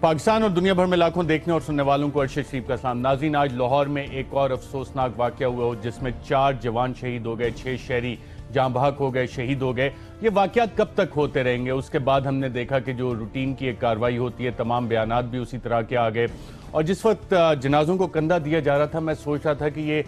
پاکستان اور دنیا بھر میں لاکھوں دیکھنے اور سننے والوں کو عرش شریف کا سلام۔ ناظرین، آج لاہور میں ایک اور افسوسناک واقعہ ہوا جس میں 4 جوان شہید ہو گئے، 6 شہری جاں بحق ہو گئے، شہید ہو گئے۔ یہ واقعات کب تک ہوتے رہیں گے؟ اس کے بعد ہم نے دیکھا کہ جو روٹین کی ایک کارروائی ہوتی ہے، تمام بیانات بھی اسی طرح کے آ گئے، اور جس وقت جنازوں کو کندھا دیا جا رہا تھا، میں سوچ رہا تھا کہ یہ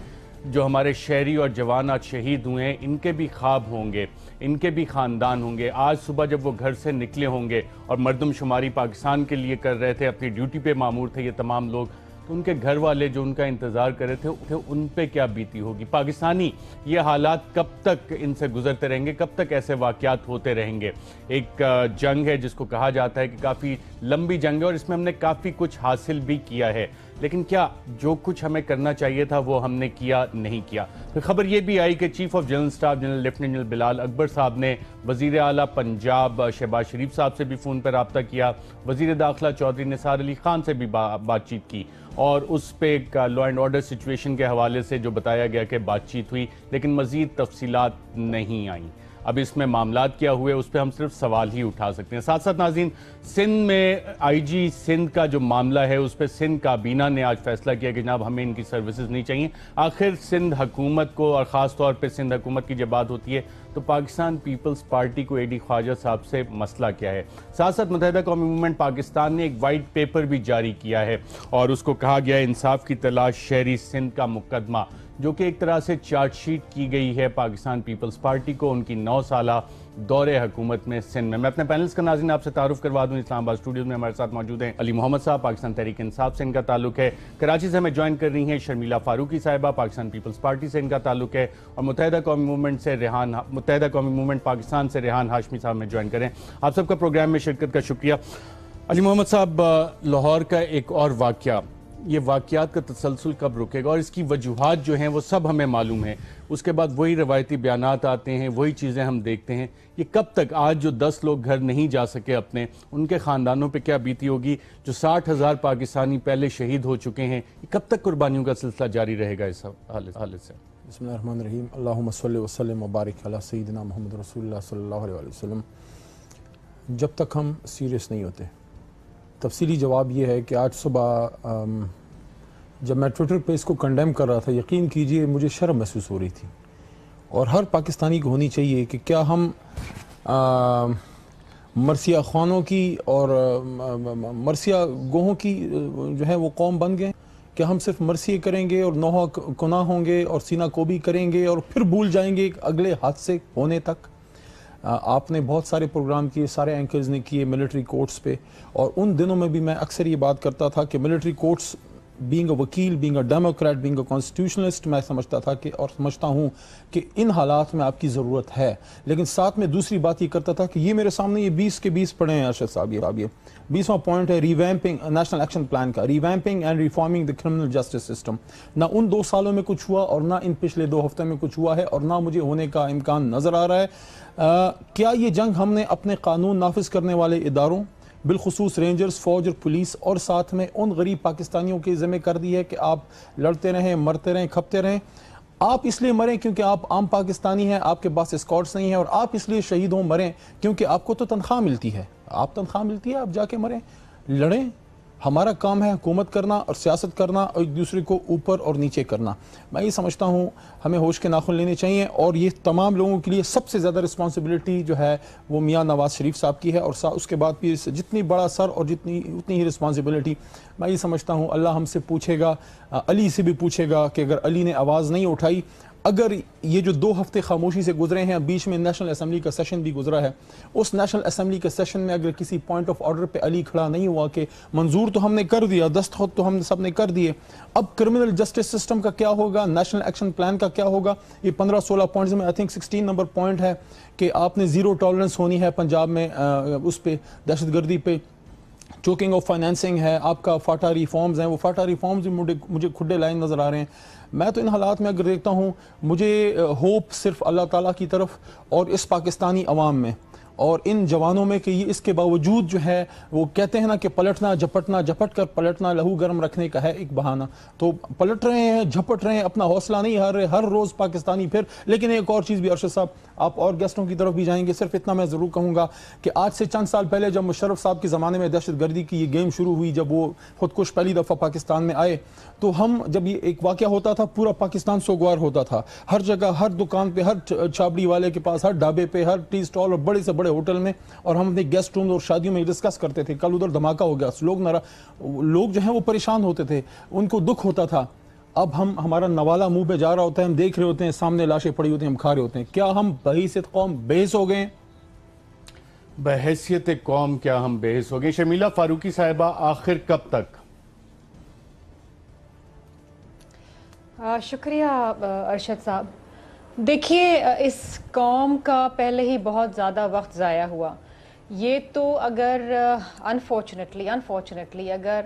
جو ہمارے شہری اور جوان آج شہید ہوئے ہیں، ان کے بھی خواب ہوں گے، ان کے بھی خاندان ہوں گے۔ آج صبح جب وہ گھر سے نکلے ہوں گے اور مردم شماری پاکستان کے لیے کر رہے تھے، اپنی ڈیوٹی پہ مامور تھے یہ تمام لوگ، تو ان کے گھر والے جو ان کا انتظار کر رہے تھے ان پہ کیا بیتی ہوگی؟ پاکستانی یہ حالات کب تک ان سے گزرتے رہیں گے؟ کب تک ایسے واقعات ہوتے رہیں گے؟ ایک جنگ ہے جس کو کہا جاتا ہے کہ کافی لمبی جنگ ہے، اور اس میں ہم نے کافی کچھ حاصل بھی کیا ہے، لیکن کیا جو کچھ ہمیں کرنا چاہیے تھا وہ ہم نے کیا نہیں کیا؟ پھر خبر یہ بھی آئی کہ chief of general staff general lieutenant general Bilal Akbar صاحب نے وزیر اعلیٰ پنجاب شہباز شریف صاحب سے بھی فون پر رابطہ کیا، وزیر داخلہ چودھری نثار علی خان سے بھی بات چیت کی، اور اس پہ ایک لا اینڈ آرڈر سچویشن کے حوالے سے جو بتایا گیا کہ بات چیت ہوئی، لیکن مزید تفصیلات نہیں آئیں۔ اب اس میں معاملات کیا ہوئے اس پہ ہم صرف سوال ہی اٹھا سکتے ہیں۔ ساتھ ساتھ ناظرین، سندھ میں آئی جی سندھ کا جو معاملہ ہے اس پہ سندھ کابینہ نے آج فیصلہ کیا کہ جناب ہمیں ان کی سروسز نہیں چاہیے۔ آخر سندھ حکومت کو، اور خاص طور پہ سندھ حکومت کی جب بات ہوتی ہے تو پاکستان پیپلز پارٹی کو اے ڈی خواجہ صاحب سے مسئلہ کیا ہے؟ ساتھ ساتھ متحدہ قومی موومنٹ پاکستان نے ایک وائٹ پیپر بھی جاری کیا ہے، اور اس کو کہا گیا ہے انصاف کی تلاش شہری سندھ کا مقدمہ، جو کہ ایک طرح سے چارج شیٹ کی گئی ہے پاکستان پیپلز پارٹی کو ان کی 9 سالہ دور حکومت میں سندھ میں۔ میں اپنے پینلز کا ناظرین آپ سے تعارف کروا دوں۔ اسلام آباد اسٹوڈیوز میں ہمارے ساتھ موجود ہیں علی محمد صاحب، پاکستان تحریک انصاف سے ان کا تعلق ہے، کراچی سے ہمیں جوائن کر رہی ہیں شرمیلا فاروقی صاحبہ، پاکستان پیپلز پارٹی سے ان کا تعلق ہے، اور متحدہ قومی موومنٹ پاکستان سے ریحان ہاشمی صاحب میں جوائن کریں۔ آپ سب کا پروگرام میں شرکت کا شکریہ۔ علی محمد صاحب، لاہور کا ایک اور واقعہ، یہ واقعات کا تسلسل کب رکے گا؟ اور اس کی وجوہات جو ہیں وہ سب ہمیں معلوم ہیں، اس کے بعد وہی روایتی بیانات آتے ہیں، وہی چیزیں ہم دیکھتے ہیں۔ یہ کب تک؟ آج جو 10 لوگ گھر نہیں جا سکے اپنے، ان کے خاندانوں پہ کیا بیتی ہوگی؟ جو 60,000 پاکستانی پہلے شہید ہو چکے ہیں، یہ کب تک قربانیوں کا سلسلہ جاری رہے گا اس حالت سے؟ بسم اللہ الرحمن الرحیم، اللہم صلی وسلم وبارک علی سیدنا محمد رسول اللہ صلی اللہ علیہ وسلم۔ جب تک ہم سیریس نہیں ہوتے، تفصیلی جواب یہ ہے کہ آج صبح جب میں ٹویٹر پہ اس کو کنڈیم کر رہا تھا، یقین کیجئے مجھے شرم محسوس ہو رہی تھی، اور ہر پاکستانی کو ہونی چاہیے کہ کیا ہم مرثیہ خوانوں کی اور مرثیہ گوہوں کی جو ہے وہ قوم بن گئے؟ کہ ہم صرف مرثیے کریں گے اور نوحہ گناہ ہوں گے اور سینہ کوبی کریں گے اور پھر بھول جائیں گے اگلے حادثے ہونے تک؟ آپ نے بہت سارے پروگرام کیے، سارے اینکرز نے کیے ملٹری کورٹس پہ، اور ان دنوں میں بھی میں اکثر یہ بات کرتا تھا کہ ملٹری کورٹس، بینگ اے وکیل، being a democrat, being a constitutionalist, میں سمجھتا تھا کہ اور سمجھتا ہوں کہ ان حالات میں آپ کی ضرورت ہے، لیکن ساتھ میں دوسری بات یہ کرتا تھا کہ یہ میرے سامنے یہ 20 کے 20 پڑھے ہیں ارشد صاحب، یہ 20واں پوائنٹ ہے ریویمپنگ نیشنل ایکشن پلان کا، revamping and reforming the criminal justice system. نہ ان 2 سالوں میں کچھ ہوا، اور نہ ان پچھلے 2 ہفتے میں کچھ ہوا ہے، اور نہ مجھے ہونے کا امکان نظر آ رہا ہے۔ کیا یہ جنگ ہم نے اپنے قانون نافذ کرنے والے اداروں، بالخصوص رینجرز، فوج اور پولیس، اور ساتھ میں ان غریب پاکستانیوں کے ذمہ کر دی ہے کہ آپ لڑتے رہیں، مرتے رہیں، کھپتے رہیں؟ آپ اس لیے مریں کیونکہ آپ عام پاکستانی ہیں، آپ کے پاس اسکارٹس نہیں ہیں، اور آپ اس لیے شہید ہوں، مریں کیونکہ آپ کو تو تنخواہ ملتی ہے، آپ تنخواہ ملتی ہے، آپ جا کے مریں، لڑیں۔ ہمارا کام ہے حکومت کرنا اور سیاست کرنا، اور ایک دوسرے کو اوپر اور نیچے کرنا۔ میں یہ سمجھتا ہوں ہمیں ہوش کے ناخن لینے چاہیے، اور یہ تمام لوگوں کے لیے سب سے زیادہ رسپانسبلٹی جو ہے وہ میاں نواز شریف صاحب کی ہے، اور اس کے بعد بھی جتنی بڑا سر اور اتنی ہی رسپانسبلٹی میں یہ سمجھتا ہوں اللہ ہم سے پوچھے گا، علی سے بھی پوچھے گا کہ اگر علی نے آواز نہیں اٹھائی، اگر یہ جو 2 ہفتے خاموشی سے گزرے ہیں، بیچ میں نیشنل اسمبلی کا سیشن بھی گزرا ہے، اس نیشنل اسمبلی کے سیشن میں اگر کسی پوائنٹ آف آرڈر پہ علی کھڑا نہیں ہوا کہ منظور تو ہم نے کر دیا، دستخط تو ہم سب نے کر دیے، اب کرمنل جسٹس سسٹم کا کیا ہوگا، نیشنل ایکشن پلان کا کیا ہوگا؟ یہ 15-16 پوائنٹس میں آئی تھنک 16 نمبر پوائنٹ ہے کہ آپ نے 0 ٹالرنس ہونی ہے پنجاب میں اس پہ دہشت گردی پہ، چوکنگ آف فائنینسنگ ہے، آپ کا فاٹا ریفارمز ہیں، وہ فاٹا ریفارمز بھی مجھے کھڈے لائن نظر آ رہے ہیں۔ میں تو ان حالات میں اگر دیکھتا ہوں، مجھے ہوپ صرف اللہ تعالیٰ کی طرف اور اس پاکستانی عوام میں، اور ان جوانوں میں کہ یہ اس کے باوجود جو ہے وہ کہتے ہیں نا کہ پلٹنا جھپٹنا جھپٹ کر پلٹنا لہو گرم رکھنے کا ہے ایک بہانہ، تو پلٹ رہے ہیں جھپٹ رہے ہیں، اپنا حوصلہ نہیں ہار رہے، ہر روز پاکستانی پھر۔ لیکن ایک اور چیز بھی ارشد صاحب، آپ اور گیسٹوں کی طرف بھی جائیں گے، صرف اتنا میں ضرور کہوں گا کہ آج سے چند سال پہلے جب مشرف صاحب کے زمانے میں دہشت گردی کی یہ گیم شروع ہوئی، جب وہ خودکش پہلی دفعہ پاکستان میں آئے، تو ہم جب یہ ایک واقعہ ہوتا تھا پورا پاکستان سوگوار ہوتا تھا، ہر جگہ ہر دکان پہ، ہر چھابڑی والے کے پاس، ہر ڈھابے پہ، ہر ٹی سٹال اور بڑے سے بڑے ہوٹل میں، اور ہم اپنے گیسٹ روم اور شادیوں میں ڈسکس کرتے تھے، کل ادھر دھماکہ ہو گیا، لوگ جو ہیں وہ پریشان ہوتے تھے، ان کو دکھ ہوتا تھا۔ اب ہمارا نوالا منہ پہ جا رہا ہوتا ہے، ہم دیکھ رہے ہوتے ہیں سامنے لاشیں پڑی ہوتی ہیں، ہم کھا رہے ہوتے ہیں۔ کیا ہم بحیثیت قوم بحث ہو گئے؟ بحیثیت قوم کیا ہم بحث ہو گئے؟ شمیلہ فاروقی صاحبہ، آخر کب تک؟ شکریہ ارشد صاحب۔ دیکھیے، اس قوم کا پہلے ہی بہت زیادہ وقت ضائع ہوا۔ یہ تو اگر انفارچونیٹلی اگر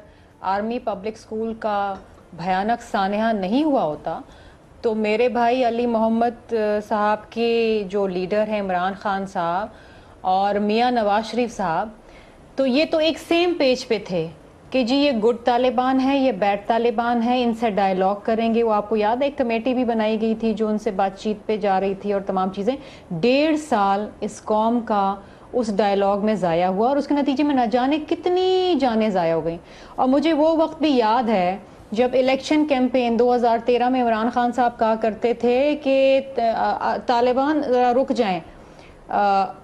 آرمی پبلک سکول کا بھیانک سانحہ نہیں ہوا ہوتا تو میرے بھائی علی محمد صاحب کے جو لیڈر ہیں عمران خان صاحب اور میاں نواز شریف صاحب، تو یہ تو ایک سیم پیج پہ تھے کہ جی یہ گڈ طالبان ہے، یہ بیڈ طالبان ہے، ان سے ڈائیلاگ کریں گے۔ وہ آپ کو یاد ہے ایک کمیٹی بھی بنائی گئی تھی جو ان سے بات چیت پہ جا رہی تھی اور تمام چیزیں۔ 1.5 سال اس قوم کا اس ڈائیلاگ میں ضائع ہوا اور اس کے نتیجے میں نہ جانے کتنی جانیں ضائع ہو گئیں۔ اور مجھے وہ وقت بھی یاد ہے جب الیکشن کیمپین 2013 میں عمران خان صاحب کہا کرتے تھے کہ طالبان رک جائیں،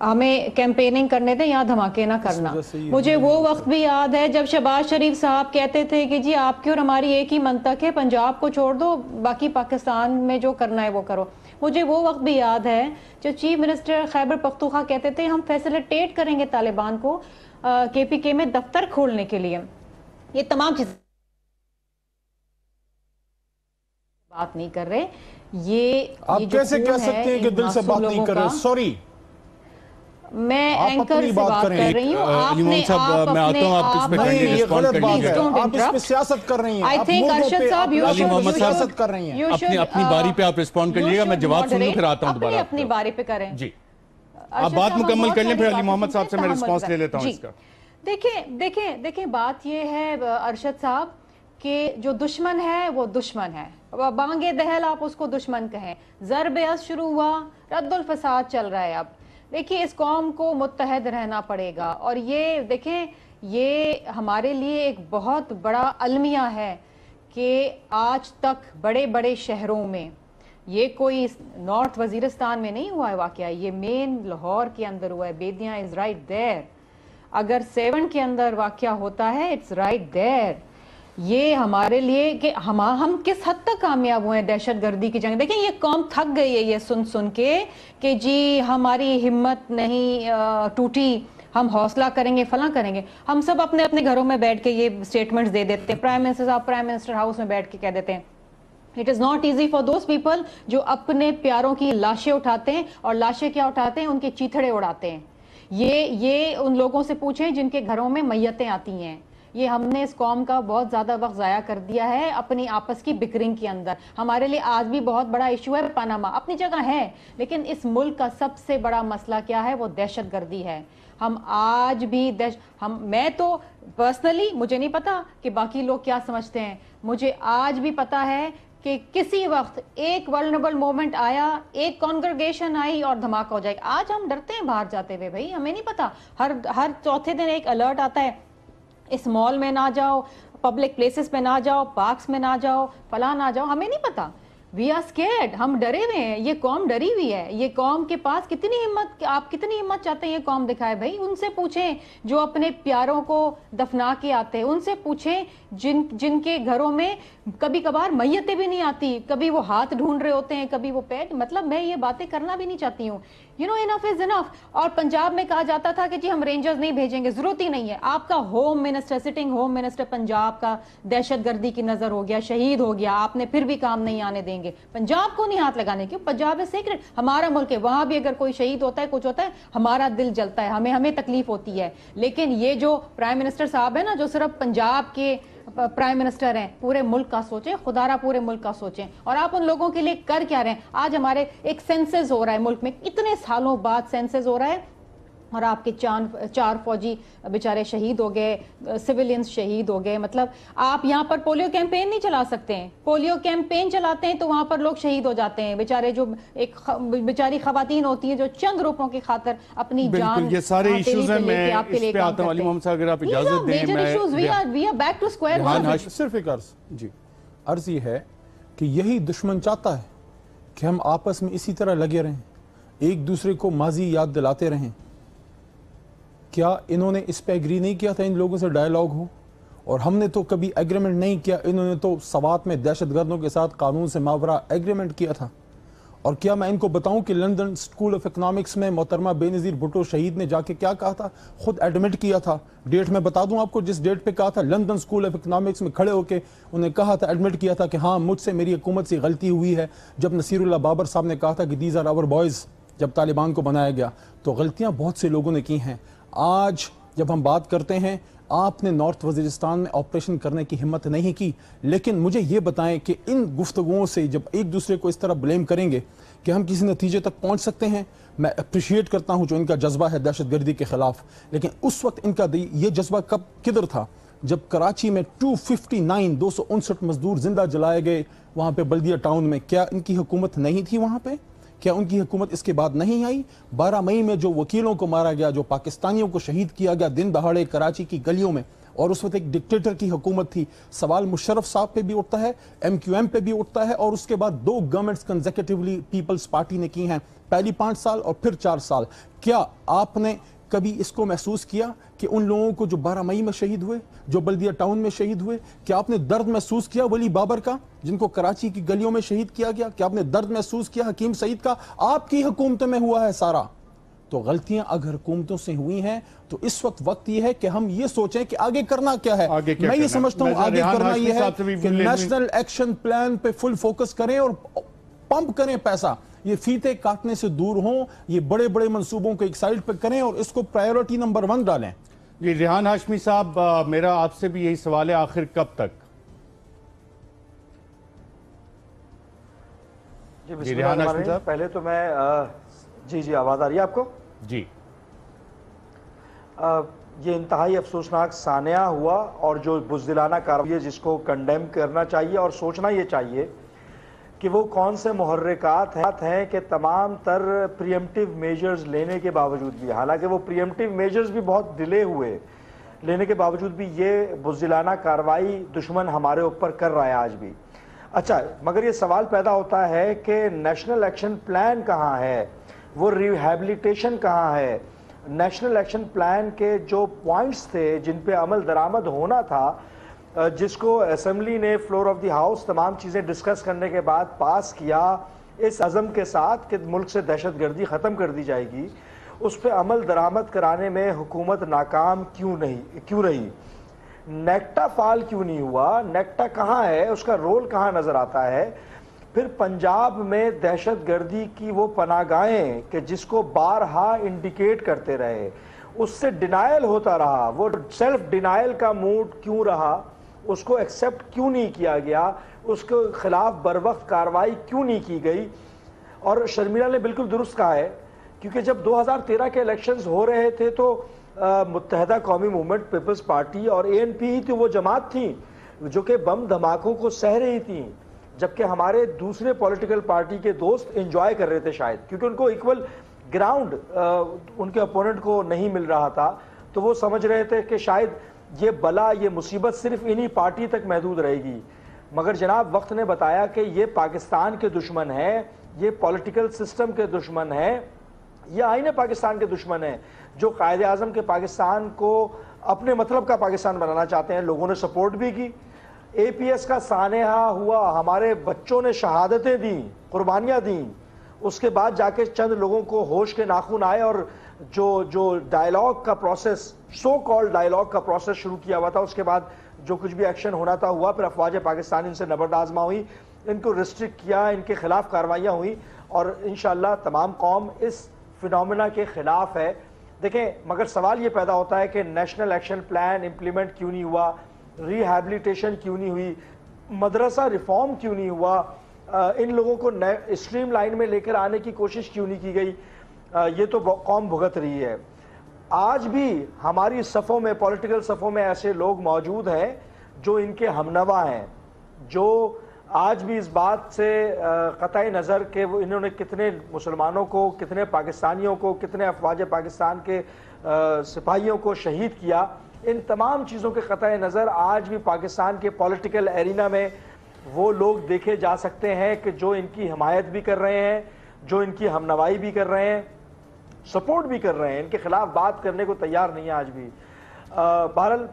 ہمیں کیمپیننگ کرنے دیں، یہاں دھماکے نہ کرنا۔ مجھے وہ وقت بھی یاد ہے جب شہباز شریف صاحب کہتے تھے کہ جی آپ کی اور ہماری ایک ہی منطق ہے، پنجاب کو چھوڑ دو، باقی پاکستان میں جو کرنا ہے وہ کرو۔ مجھے وہ وقت بھی یاد ہے جو چیف منسٹر خیبر پختونخوا کہتے تھے ہم فیسیلیٹیٹ کریں گے طالبان کو کے پی کے میں دفتر کھولنے کے لیے۔ یہ تمام چیزیں بات نہیں کر رہے۔ یہ آپ کیسے کہہ سکتے ہیں کہ دل سے بات نہیں کر رہے؟ سوری، میں اینکر سے بات کر رہی ہوں۔ علی محمد صاحب میں آتا ہوں، آپ اس پہ کہیں یہ رسپونڈ غلط کر بات لیجیے ہے، گا۔ آپ اس پہ سیاست کر رہی ہیں، I think ارشد صاحب علی محمد صاحب سیاست کر رہی ہیں۔ اپنی باری پہ آپ رسپونڈ کر لیجیے گا، میں جواب سن لوں پھر آتا ہوں دوبارہ۔ اپنی باری پہ کریں جی، آپ بات مکمل کر لیں، پھر علی محمد صاحب سے میں رسپونس لے لیتا ہوں اس کا۔ دیکھیں بات یہ ہے ارشد صاحب کہ جو دشمن ہے وہ دشمن ہے، بانگے دہل آپ اس کو دشمن کہیں، ضرب از شروع ہوا، رد الفساد چل رہا ہے۔ اب دیکھیے اس قوم کو متحد رہنا پڑے گا، اور یہ دیکھیں یہ ہمارے لیے ایک بہت بڑا المیہ ہے کہ آج تک بڑے بڑے شہروں میں، یہ کوئی نارتھ وزیرستان میں نہیں ہوا ہے واقعہ، یہ مین لاہور کے اندر ہوا ہے، بیدیاں از رائٹ دیر۔ اگر 7 کے اندر واقعہ ہوتا ہے اٹس رائٹ دیر۔ یہ ہمارے لیے کہ ہم کس حد تک کامیاب ہوئے ہیں دہشت گردی کی جنگ۔ دیکھیں یہ قوم تھک گئی ہے یہ سن کے کہ جی ہماری ہمت نہیں ٹوٹی، ہم حوصلہ کریں گے، فلاں کریں گے۔ ہم سب اپنے اپنے گھروں میں بیٹھ کے یہ سٹیٹمنٹس دے دیتے ہیں، پرائم منسٹر صاحب پرائم منسٹر ہاؤس میں بیٹھ کے کہہ دیتے ہیں۔ It is not easy for those people جو اپنے پیاروں کی لاشیں اٹھاتے ہیں، اور لاشیں کیا اٹھاتے ہیں؟ ان کے چیتھڑے اڑاتے ہیں۔ یہ ان لوگوں سے پوچھیں جن کے گھروں میں میتیں آتی ہیں۔ یہ ہم نے اس قوم کا بہت زیادہ وقت ضائع کر دیا ہے اپنی آپس کی بکرنگ کے اندر۔ ہمارے لیے آج بھی بہت بڑا ایشو ہے پاناما، اپنی جگہ ہے، لیکن اس ملک کا سب سے بڑا مسئلہ کیا ہے؟ وہ دہشت گردی ہے۔ ہم آج بھی میں تو پرسنلی مجھے نہیں پتا کہ باقی لوگ کیا سمجھتے ہیں، مجھے آج بھی پتا ہے کہ کسی وقت ایک ولنریبل مومنٹ آیا، ایک کانگریگیشن آئی اور دھماکہ ہو جائے گا۔ آج ہم ڈرتے ہیں باہر جاتے ہوئے، بھائی ہمیں نہیں پتا، ہر چوتھے دن ایک الرٹ آتا ہے، اس مال میں نہ جاؤ، پبلک پلیسز میں نہ جاؤ، پارکس میں نہ جاؤ، فلاں نہ جاؤ، ہمیں نہیں پتا۔ وی آر اسکیئرڈ، ہم ڈرے ہوئے ہیں، یہ قوم ڈری ہوئی ہے۔ یہ قوم کے پاس کتنی ہمت، آپ کتنی ہمت چاہتے ہیں یہ قوم دکھائے؟ بھائی ان سے پوچھیں جو اپنے پیاروں کو دفنا کے آتے ہیں، ان سے پوچھیں جن کے گھروں میں کبھی کبھار میتیں بھی نہیں آتی، کبھی وہ ہاتھ ڈھونڈ رہے ہوتے ہیں، کبھی وہ پیٹ، مطلب میں یہ باتیں کرنا بھی نہیں چاہتی ہوں۔ انف از انف۔ اور پنجاب میں کہا جاتا تھا کہ جی ہم رینجرز نہیں بھیجیں گے، ضرورت ہی نہیں ہے۔ آپ کا home minister, sitting home minister Punjab کا دہشت گردی کی نظر ہو گیا، شہید ہو گیا، آپ نے پھر بھی کام نہیں آنے دیں گے۔ پنجاب کو نہیں ہاتھ لگانے کی، پنجاب ہے سیکرٹ، ہمارا ملک ہے، وہاں بھی اگر کوئی شہید ہوتا ہے، کچھ ہوتا ہے، ہمارا دل جلتا ہے، ہمیں تکلیف ہوتی ہے۔ لیکن یہ جو پرائم منسٹر صاحب ہے نا، جو صرف پنجاب کے پرائم منسٹر ہیں، پورے ملک کا سوچیں، خدا را پورے ملک کا سوچیں۔ اور آپ ان لوگوں کے لیے کر کیا رہے ہیں؟ آج ہمارے ایک سینسز ہو رہا ہے ملک میں، اتنے سالوں بعد سینسز ہو رہا ہے، اور آپ کے چار فوجی بیچارے شہید ہو گئے, سویلینز شہید ہو گئے. مطلب آپ یہاں پر پولیو کیمپین نہیں چلا سکتے ہیں. پولیو کیمپین چلاتے ہیں تو وہاں پر لوگ شہید ہو جاتے ہیں. بیچارے جو ایک بیچاری خواتین ہوتی ہیں جو چند روپوں کی خاطر اپنی جان. یہ سارے ایشوز ہیں, میں اس پہ آتا ہوں. علی محمد صاحب اگر آپ اجازت دیں, صرف ایک عرض یہ ہے کہ یہی دشمن چاہتا ہے کہ ہم آپس میں اسی طرح لگے رہیں, ایک دوسرے کو ماضی یاد دلاتے رہیں. کیا انہوں نے اس پہ ایگری نہیں کیا تھا ان لوگوں سے ڈائیلاگ ہو؟ اور ہم نے تو کبھی ایگریمنٹ نہیں کیا. انہوں نے تو سوات میں دہشت گردوں کے ساتھ قانون سے ماورا ایگریمنٹ کیا تھا. اور کیا میں ان کو بتاؤں کہ لندن اسکول آف اکنامکس میں محترمہ بے نظیر بھٹو شہید نے جا کے کیا کہا تھا؟ خود ایڈمٹ کیا تھا. ڈیٹ میں بتا دوں آپ کو, جس ڈیٹ پہ کہا تھا لندن اسکول آف اکنامکس میں کھڑے ہو کے انہیں کہا تھا, ایڈمٹ کیا تھا کہ ہاں مجھ سے میری حکومت سے غلطی ہوئی ہے. جب نصیر اللہ بابر صاحب نے کہا تھا کہ دیز آر آور بوائز, جب طالبان کو بنایا گیا, تو غلطیاں بہت سے لوگوں نے کی ہیں. آج جب ہم بات کرتے ہیں, آپ نے نارتھ وزیرستان میں آپریشن کرنے کی ہمت نہیں کی. لیکن مجھے یہ بتائیں کہ ان گفتگوؤں سے جب ایک دوسرے کو اس طرح بلیم کریں گے کہ ہم کسی نتیجے تک پہنچ سکتے ہیں. میں اپریشیٹ کرتا ہوں جو ان کا جذبہ ہے دہشت گردی کے خلاف, لیکن اس وقت ان کا یہ جذبہ کدھر تھا جب کراچی میں 259 مزدور زندہ جلائے گئے وہاں پہ بلدیہ ٹاؤن میں؟ کیا ان کی حکومت نہیں تھی وہاں پہ؟ کیا ان کی حکومت اس کے بعد نہیں آئی؟ 12 مئی میں جو وکیلوں کو مارا گیا, جو پاکستانیوں کو شہید کیا گیا دن دہاڑے کراچی کی گلیوں میں, اور اس وقت ایک ڈکٹیٹر کی حکومت تھی. سوال مشرف صاحب پہ بھی اٹھتا ہے, ایم کیو ایم پہ بھی اٹھتا ہے, اور اس کے بعد 2 گورنمنٹس کنزیکٹیولی پیپلز پارٹی نے کی ہیں, پہلی 5 سال اور پھر 4 سال. کیا آپ نے کبھی اس کو محسوس کیا کہ ان لوگوں کو جو 12 مئی میں شہید ہوئے, جو بلدیہ ٹاؤن میں شہید ہوئے, کیا آپ نے درد محسوس کیا ولی بابر کا جن کو کراچی کی گلیوں میں شہید کیا گیا؟ کیا آپ نے درد محسوس کیا حکیم سعید کا؟ آپ کی حکومت میں ہوا ہے سارا. تو غلطیاں اگر حکومتوں سے ہوئی ہیں تو اس وقت یہ ہے کہ ہم یہ سوچیں کہ آگے کرنا کیا ہے. میں یہ سمجھتا ہوں آگے کرنا یہ ہے کہ نیشنل ایکشن پلان پہ فل فوکس کریں اور پمپ کریں پیسہ. یہ فیتے کاٹنے سے دور ہوں, یہ بڑے بڑے منصوبوں کو ایک سائیڈ پہ کریں اور اس کو پرائیورٹی نمبر 1 ڈالیں. جی ریحان ہاشمی صاحب, میرا آپ سے بھی یہی سوال ہے, آخر کب تک؟ جی بسم اللہ الرحمن الرحیم. پہلے تو میں جی آواز آ رہی ہے آپ کو؟ جی. یہ انتہائی افسوسناک سانحہ ہوا اور جو بزدلانہ کارروائی ہے جس کو کنڈیم کرنا چاہیے اور سوچنا یہ چاہیے کہ وہ کون سے محرکات ہیں کہ تمام تر پریمپٹیو میجرز لینے کے باوجود بھی, حالانکہ وہ پریمپٹیو میجرز بھی بہت ڈیلے ہوئے, لینے کے باوجود بھی یہ بزدلانہ کارروائی دشمن ہمارے اوپر کر رہا ہے آج بھی. اچھا, مگر یہ سوال پیدا ہوتا ہے کہ نیشنل ایکشن پلان کہاں ہے, وہ ریہیبلیٹیشن کہاں ہے؟ نیشنل ایکشن پلان کے جو پوائنٹس تھے جن پہ عمل درآمد ہونا تھا, جس کو اسمبلی نے فلور آف دی ہاؤس تمام چیزیں ڈسکس کرنے کے بعد پاس کیا اس عزم کے ساتھ کہ ملک سے دہشت گردی ختم کر دی جائے گی, اس پہ عمل درآمد کرانے میں حکومت ناکام کیوں رہی؟ نیکٹا فعال کیوں نہیں ہوا؟ نیکٹا کہاں ہے, اس کا رول کہاں نظر آتا ہے؟ پھر پنجاب میں دہشت گردی کی وہ پناہ گاہیں کہ جس کو بارہا انڈیکیٹ کرتے رہے, اس سے ڈینائل ہوتا رہا, وہ سیلف ڈینائل کا موڈ کیوں رہا؟ اس کو ایکسیپٹ کیوں نہیں کیا گیا؟ اس کے خلاف بروقت کارروائی کیوں نہیں کی گئی؟ اور شرمیلا نے بالکل درست کہا ہے, کیونکہ جب 2013 کے الیکشنز ہو رہے تھے تو متحدہ قومی موومنٹ پیپلز پارٹی اور اے این پی ہی تھی وہ جماعت تھیں جو کہ بم دھماکوں کو سہ رہی تھیں, جبکہ ہمارے دوسرے پولیٹیکل پارٹی کے دوست انجوائے کر رہے تھے شاید, کیونکہ ان کو ایکول گراؤنڈ ان کے اپوننٹ کو نہیں مل رہا تھا, تو وہ سمجھ رہے تھے کہ شاید یہ بلا, یہ مصیبت صرف انہی پارٹی تک محدود رہے گی. مگر جناب وقت نے بتایا کہ یہ پاکستان کے دشمن ہے, یہ پولیٹیکل سسٹم کے دشمن ہے, یہ آئین پاکستان کے دشمن ہیں جو قائد اعظم کے پاکستان کو اپنے مطلب کا پاکستان بنانا چاہتے ہیں. لوگوں نے سپورٹ بھی کی, اے پی ایس کا سانحہ ہوا, ہمارے بچوں نے شہادتیں دیں, قربانیاں دیں, اس کے بعد جا کے چند لوگوں کو ہوش کے ناخن آئے اور جو ڈائیلاگ کا پروسیس, سو کال ڈائیلاگ کا پروسیس شروع کیا ہوا تھا, اس کے بعد جو کچھ بھی ایکشن ہونا تھا ہوا, پھر افواج پاکستان ان سے نبرد آزما ہوئی, ان کو ریسٹرکٹ کیا, ان کے خلاف کاروائیاں ہوئیں, اور انشاءاللہ تمام قوم اس فینومینا کے خلاف ہے. دیکھیں, مگر سوال یہ پیدا ہوتا ہے کہ نیشنل ایکشن پلان امپلیمنٹ کیوں نہیں ہوا, ریہیبلیٹیشن کیوں نہیں ہوئی, مدرسہ ریفارم کیوں نہیں ہوا, ان لوگوں کو اسٹریم لائن میں لے کر آنے کی کوشش کیوں نہیں کی گئی؟ یہ تو قوم بھگت رہی ہے. آج بھی ہماری صفوں میں، پولیٹیکل صفوں میں ایسے لوگ موجود ہیں جو ان کے ہمنوا ہیں، جو آج بھی اس بات سے قطع نظر کہ وہ انہوں نے کتنے مسلمانوں کو، کتنے پاکستانیوں کو، کتنے افواج پاکستان کے سپاہیوں کو شہید کیا، ان تمام چیزوں کے قطع نظر آج بھی پاکستان کے پولیٹیکل ایرینا میں وہ لوگ دیکھے جا سکتے ہیں کہ جو ان کی حمایت بھی کر رہے ہیں، جو ان کی ہمنوائی بھی کر رہے ہیں، سپورٹ بھی کر رہے ہیں، ان کے خلاف بات کرنے کو تیار نہیں ہے آج بھی۔ بہرحال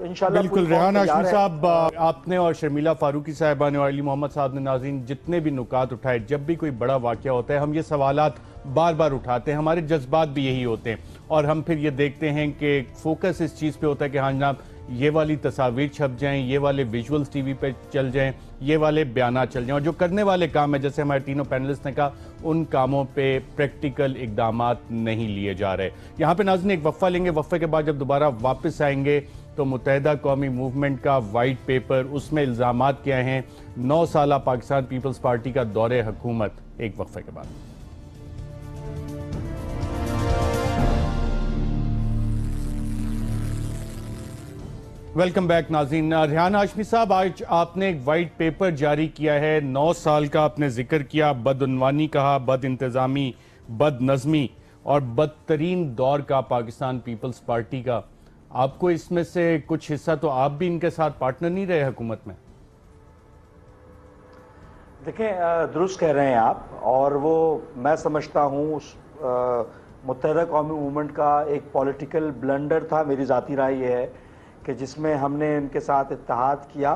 انشاءاللہ بالکل ریحان ہاشمی صاحب، آپ نے اور شرمیلہ فاروقی صاحبہ نے اور علی محمد صاحب نے ناظرین جتنے بھی نکات اٹھائے، جب بھی کوئی بڑا واقعہ ہوتا ہے ہم یہ سوالات بار بار اٹھاتے ہیں، ہمارے جذبات بھی یہی ہوتے ہیں، اور ہم پھر یہ دیکھتے ہیں کہ فوکس اس چیز پہ ہوتا ہے کہ ہاں جناب یہ والی تصاویر چھپ جائیں، یہ والے ویژولز ٹی وی پہ چل جائیں، یہ والے بیانات چل جائیں، اور جو کرنے والے کام ہیں جیسے ہمارے تینوں پینلسٹ نے کہا ان کاموں پہ پریکٹیکل اقدامات نہیں لیے جا رہے۔ یہاں پہ ناظرین ایک وقفہ لیں گے، وقفے کے بعد جب دوبارہ واپس آئیں گے تو متحدہ قومی موومنٹ کا وائٹ پیپر، اس میں الزامات کیا ہیں، 9 سالہ پاکستان پیپلز پارٹی کا دور حکومت، ایک وقفے کے بعد۔ ویلکم بیک ناظرین۔ ریحان ہاشمی صاحب، آج آپ نے ایک وائٹ پیپر جاری کیا ہے، 9 سال کا آپ نے ذکر کیا، بدعنوانی کہا، بد انتظامی، بد نظمی اور بدترین دور کا پاکستان پیپلز پارٹی کا۔ آپ کو اس میں سے کچھ حصہ تو آپ بھی ان کے ساتھ پارٹنر نہیں رہے حکومت میں؟ دیکھیں درست کہہ رہے ہیں آپ، اور وہ میں سمجھتا ہوں متحدہ قومی موومنٹ کا ایک پولیٹیکل بلنڈر تھا، میری ذاتی رائے یہ ہے کہ جس میں ہم نے ان کے ساتھ اتحاد کیا،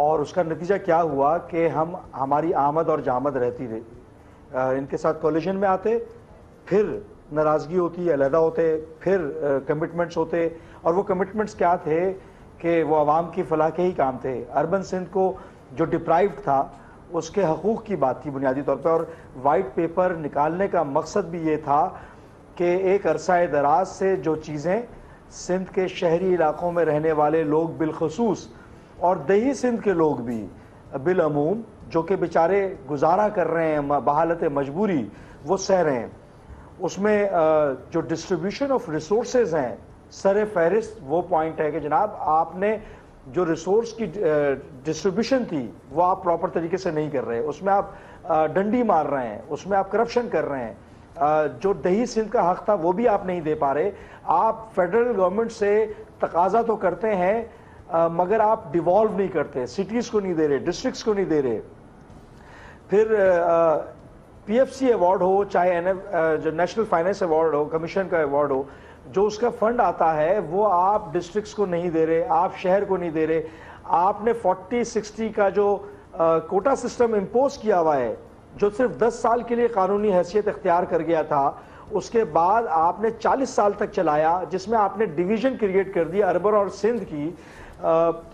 اور اس کا نتیجہ کیا ہوا کہ ہماری آمد اور جامد رہتی رہی۔ ان کے ساتھ کولیشن میں آتے، پھر ناراضگی ہوتی، علیحدہ ہوتے، پھر کمٹمنٹس ہوتے، اور وہ کمٹمنٹس کیا تھے کہ وہ عوام کی فلاح کے ہی کام تھے۔ اربن سندھ کو جو ڈپرائیوڈ تھا اس کے حقوق کی بات تھی بنیادی طور پہ، اور وائٹ پیپر نکالنے کا مقصد بھی یہ تھا کہ ایک عرصہ دراز سے جو چیزیں سندھ کے شہری علاقوں میں رہنے والے لوگ بالخصوص اور دیہی سندھ کے لوگ بھی بالعموم جو کہ بیچارے گزارا کر رہے ہیں بحالت مجبوری، وہ سہ رہے ہیں، اس میں جو ڈسٹریبیوشن آف ریسورسز ہیں سر فہرست وہ پوائنٹ ہے کہ جناب آپ نے جو ریسورس کی ڈسٹریبیوشن تھی وہ آپ پراپر طریقے سے نہیں کر رہے، اس میں آپ ڈنڈی مار رہے ہیں، اس میں آپ کرپشن کر رہے ہیں، جو دیہی سندھ کا حق تھا وہ بھی آپ نہیں دے پا رہے۔ آپ فیڈرل گورنمنٹ سے تقاضا تو کرتے ہیں مگر آپ ڈیوالو نہیں کرتے، سٹیز کو نہیں دے رہے، ڈسٹرکٹس کو نہیں دے رہے۔ پھر پی ایف سی ایوارڈ ہو، چاہے جو نیشنل فائنینس ایوارڈ ہو، کمیشن کا ایوارڈ ہو، جو اس کا فنڈ آتا ہے وہ آپ ڈسٹرکٹس کو نہیں دے رہے، آپ شہر کو نہیں دے رہے۔ آپ نے 40-60 کا جو کوٹا سسٹم امپوز کیا ہوا ہے جو صرف 10 سال کے لیے قانونی حیثیت اختیار کر گیا تھا، اس کے بعد آپ نے 40 سال تک چلایا، جس میں آپ نے ڈویژن کریٹ کر دی اربن اور سندھ کی،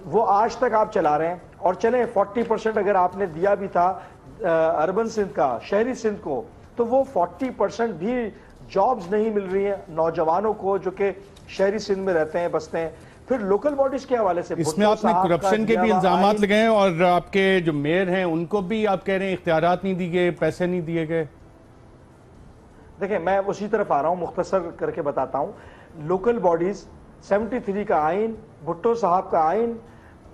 وہ آج تک آپ چلا رہے ہیں۔ اور چلیں 40% اگر آپ نے دیا بھی تھا اربن سندھ کا، شہری سندھ کو، تو وہ 40% بھی جابز نہیں مل رہی ہیں نوجوانوں کو جو کہ شہری سندھ میں رہتے ہیں، بستے ہیں۔ پھر لوکل باڈیز کے حوالے سے اس میں آپ نے کرپشن کے بھی الزامات لگائے، اور آپ کے جو میئر ہیں ان کو بھی آپ کہہ رہے ہیں اختیارات نہیں دی گئے، پیسے نہیں دیے گئے۔ دیکھیں میں اسی طرف آ رہا ہوں، مختصر کر کے بتاتا ہوں۔ لوکل باڈیز 73 کا آئین، بھٹو صاحب کا آئین،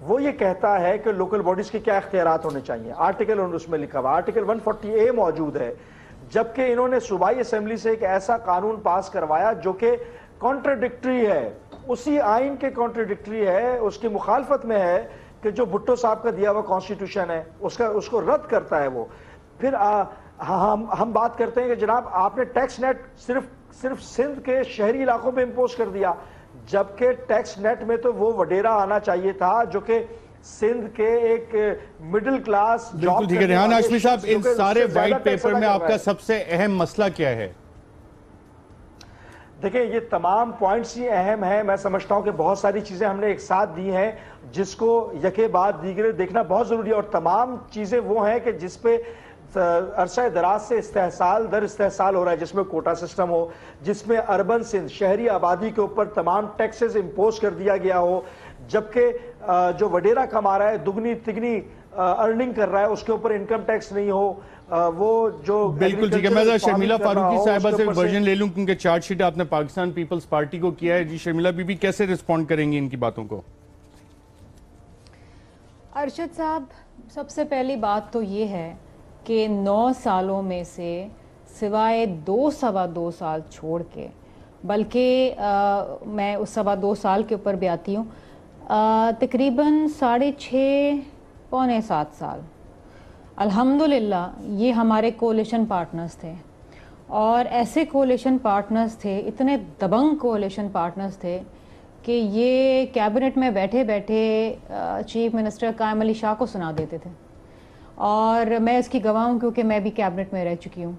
وہ یہ کہتا ہے کہ لوکل باڈیز کے کیا اختیارات ہونے چاہیے، آرٹیکل اس میں لکھا ہوا، آرٹیکل 140A موجود ہے، جبکہ انہوں نے صوبائی اسمبلی سے ایک ایسا قانون پاس کروایا جو کہ کانٹراڈکٹری ہے، اسی آئین کے کانٹراڈکٹری ہے، اس کی مخالفت میں ہے کہ جو بھٹو صاحب کا دیا ہوا کانسٹیٹیوشن ہے اس کو رد کرتا ہے وہ۔ پھر ہم بات کرتے ہیں کہ جناب آپ نے ٹیکس نیٹ صرف سندھ کے شہری علاقوں میں امپوز کر دیا، جبکہ ٹیکس نیٹ میں تو وہ وڈیرا آنا چاہیے تھا جو کہ سندھ کے ایک مڈل کلاس بالکل ٹھیک ہے۔ ریحان ہاشمی صاحب، ان سارے وائٹ پیپر میں آپ کا سب سے اہم مسئلہ کیا ہے؟ دیکھیں یہ تمام پوائنٹس ہی اہم ہیں، میں سمجھتا ہوں کہ بہت ساری چیزیں ہم نے ایک ساتھ دی ہیں جس کو یکے بعد دیگرے دیکھنا بہت ضروری ہے، اور تمام چیزیں وہ ہیں کہ جس پہ عرصہ دراز سے استحصال در استحصال ہو رہا ہے، جس میں کوٹا سسٹم ہو، جس میں اربن سندھ شہری آبادی کے اوپر تمام ٹیکسز امپوز کر دیا گیا ہو، جبکہ جو وڈیرا کما رہا ہے دگنی تگنی ارننگ کر رہا ہے اس کے اوپر انکم ٹیکس نہیں ہو, وہ جو بالکل ٹھیک ہے. میں ذرا شرمیلا فاروقی صاحبہ سے سے ورژن لے لوں کیونکہ چارج شیٹ آپ نے پاکستان پیپلز پارٹی کو کیا ہے. جی شرمیلا بی بی کیسے رسپونڈ کریں گی ان کی باتوں کو؟ ارشد صاحب, سب سے پہلی بات تو یہ ہے کہ 9 سالوں میں سے سوائے 2 سال چھوڑ کے, بلکہ میں اس 2 سال کے اوپر بھی آتی ہوں, تقریباً 6.5 پونے 7 سال الحمدللہ یہ ہمارے کولیشن پارٹنرز تھے, اور ایسے کولیشن پارٹنرز تھے, اتنے دبنگ کولیشن پارٹنرز تھے کہ یہ کیبنٹ میں بیٹھے بیٹھے چیف منسٹر قائم علی شاہ کو سنا دیتے تھے, اور میں اس کی گواہ ہوں کیونکہ میں بھی کیبنٹ میں رہ چکی ہوں.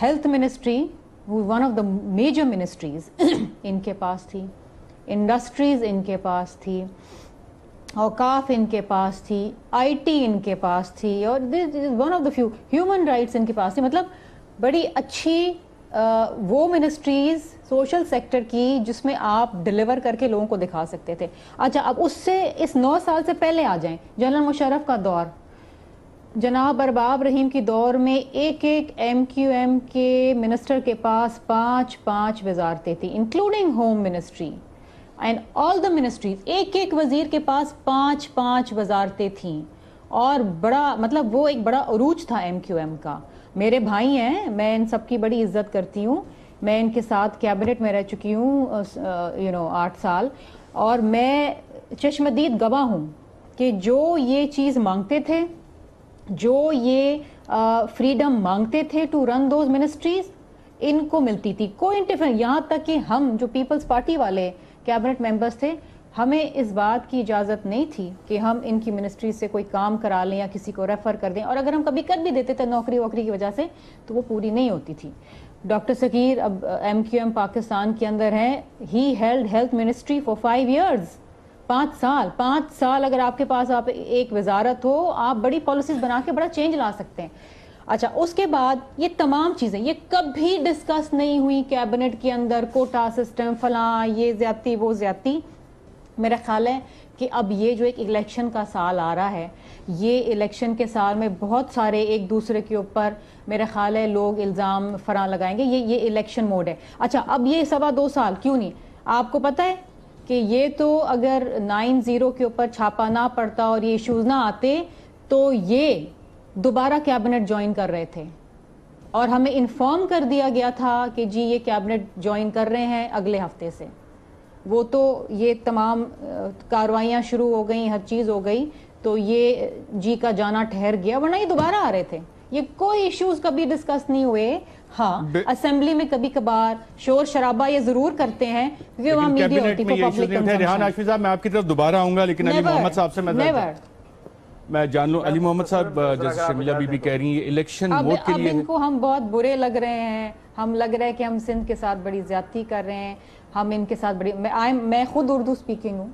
Health ministry one of the major ministries ان کے پاس تھی, انڈسٹریز ان کے پاس تھی, اوقاف ان کے پاس تھی, آئی ٹی ان کے پاس تھی, اور one of the few human rights ان کے پاس تھی. مطلب بڑی اچھی وہ منسٹریز سوشل سیکٹر کی جس میں آپ ڈیلیور کر کے لوگوں کو دکھا سکتے تھے. اچھا, اب اس سے اس 9 سال سے پہلے آ جائیں, جنرل مشرف کا دور, جناب ارباب رحیم کی دور میں ایک ایم کیو ایم کے منسٹر کے پاس 5 وزارتیں تھیں, including home ministry and all the ministries. ایک وزیر کے پاس 5 وزارتیں تھیں, اور بڑا مطلب وہ ایک بڑا عروج تھا ایم کیو ایم کا. میرے بھائی ہیں, میں ان سب کی بڑی عزت کرتی ہوں, میں ان کے ساتھ کیبنٹ میں رہ چکی ہوں 8 سال, اور میں چشمدید گواہ ہوں کہ جو یہ چیز مانگتے تھے, جو یہ فریڈم مانگتے تھے ٹو رن دوز منسٹریز, ان کو ملتی تھی. کوئی انٹرفیئر, یہاں تک کہ ہم جو پیپلز پارٹی والے کیبنٹ ممبرز تھے, ہمیں اس بات کی اجازت نہیں تھی کہ ہم ان کی منسٹری سے کوئی کام کرا لیں یا کسی کو ریفر کر دیں, اور اگر ہم کبھی کر بھی دیتے تھے نوکری ووکری کی وجہ سے تو وہ پوری نہیں ہوتی تھی. ڈاکٹر سکیر اب ایم کیو ایم پاکستان کے اندر ہیں, he held health ministry for 5 years, 5 سال اگر آپ کے پاس آپ ایک وزارت ہو, آپ بڑی پالیسیز بنا کے بڑا چینج لا سکتے ہیں. اچھا, اس کے بعد یہ تمام چیزیں یہ کبھی ڈسکس نہیں ہوئی کیبنٹ کے اندر, کوٹا سسٹم فلاں, یہ زیادتی وہ زیادتی. میرا خیال ہے کہ اب یہ جو ایک الیکشن کا سال آ رہا ہے, یہ الیکشن کے سال میں بہت سارے ایک دوسرے کے اوپر میرا خیال ہے لوگ الزام فراں لگائیں گے. یہ الیکشن موڈ ہے. اچھا, اب یہ 2 سال کیوں نہیں, آپ کو پتہ ہے کہ یہ تو اگر 9-0 کے اوپر چھاپا نہ پڑتا اور یہ ایشوز نہ آتے تو یہ دوبارہ کیبنٹ جوائن کر رہے تھے, اور ہمیں انفارم کر دیا گیا تھا کہ جی یہ کیبنٹ جوائن کر رہے ہیں اگلے ہفتے سے. وہ تو یہ تمام کارروائیاں شروع ہو گئیں, ہر چیز ہو گئی, تو یہ جی کا جانا ٹھہر گیا, ورنہ یہ دوبارہ آ رہے تھے. یہ کوئی ایشوز کبھی ڈسکس نہیں ہوئے. ہاں, اسمبلی میں کبھی کبھار شور شرابہ یہ ضرور کرتے ہیں کیونکہ وہاں میڈیا ہوتی ہے پبلک کنزمپشن. ریحان ہاشمی صاحب, میں آپ کی طرف دوبارہ آؤں گا, لیکن علی محمد صاحب سے میں جان لوں. علی محمد صاحب, جیسے شرمیلا بی بی کہہ رہی ہیں, الیکشن ووٹ کے لیے اب ان کو ہم بہت برے لگ رہے ہیں, ہم لگ رہا ہے کہ ہم سندھ کے ساتھ بڑی زیادتی کر رہے ہیں, ہم ان کے ساتھ بڑی, میں خود اردو سپیکنگ ہوں,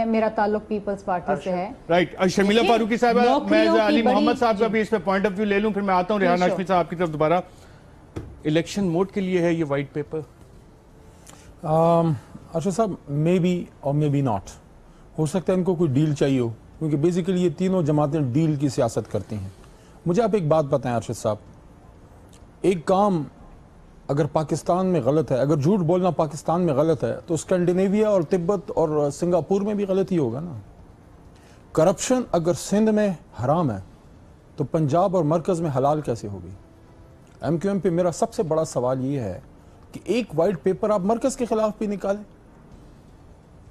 میرا تعلق پیپلز پارٹی سے ہے. رائٹ. شرمیلا فاروقی صاحب, میں علی محمد صاحب کا بھی اس پہ پوائنٹ آف ویو لے لوں, پھر میں آتا ہوں ریحان ہاشمی صاحب کی طرف دوبارہ. الیکشن موڈ کے لیے ہے یہ وائٹ پیپر؟ ارشد صاحب, مے بی اور مے بی ناٹ. ہو سکتا ہے ان کو کوئی ڈیل چاہیے ہو, کیونکہ بیسیکلی یہ تینوں جماعتیں ڈیل کی سیاست کرتی ہیں. مجھے آپ ایک بات بتائیں ارشد صاحب, ایک کام اگر پاکستان میں غلط ہے, اگر جھوٹ بولنا پاکستان میں غلط ہے, تو اسکینڈینیویا اور تبت اور سنگاپور میں بھی غلط ہی ہوگا نا. کرپشن اگر سندھ میں حرام ہے تو پنجاب اور مرکز میں حلال کیسے ہوگی؟ ایم کیو ایم پہ میرا سب سے بڑا سوال یہ ہے کہ ایک وائٹ پیپر آپ مرکز کے خلاف بھی نکالیں.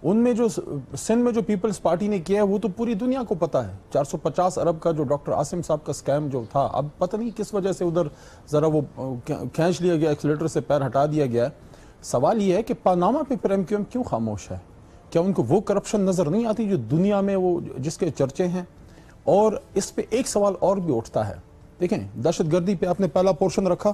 ان میں جو سندھ میں جو پیپلز پارٹی نے کیا ہے وہ تو پوری دنیا کو پتا ہے. 450 ارب کا جو ڈاکٹر عاصم صاحب کا سکیم جو تھا, اب پتہ نہیں کس وجہ سے ادھر ذرا وہ کھینچ لیا گیا, ایکسیلیٹر سے پیر ہٹا دیا گیا ہے. سوال یہ ہے کہ پاناما پیپر ایم کیو ایم کیوں خاموش ہے؟ کیا ان کو وہ کرپشن نظر نہیں آتی جو دنیا میں وہ جس کے چرچے ہیں؟ اور اس پہ ایک سوال اور بھی اٹھتا ہے. دیکھیں, دہشت گردی پہ آپ نے پہلا پورشن رکھا,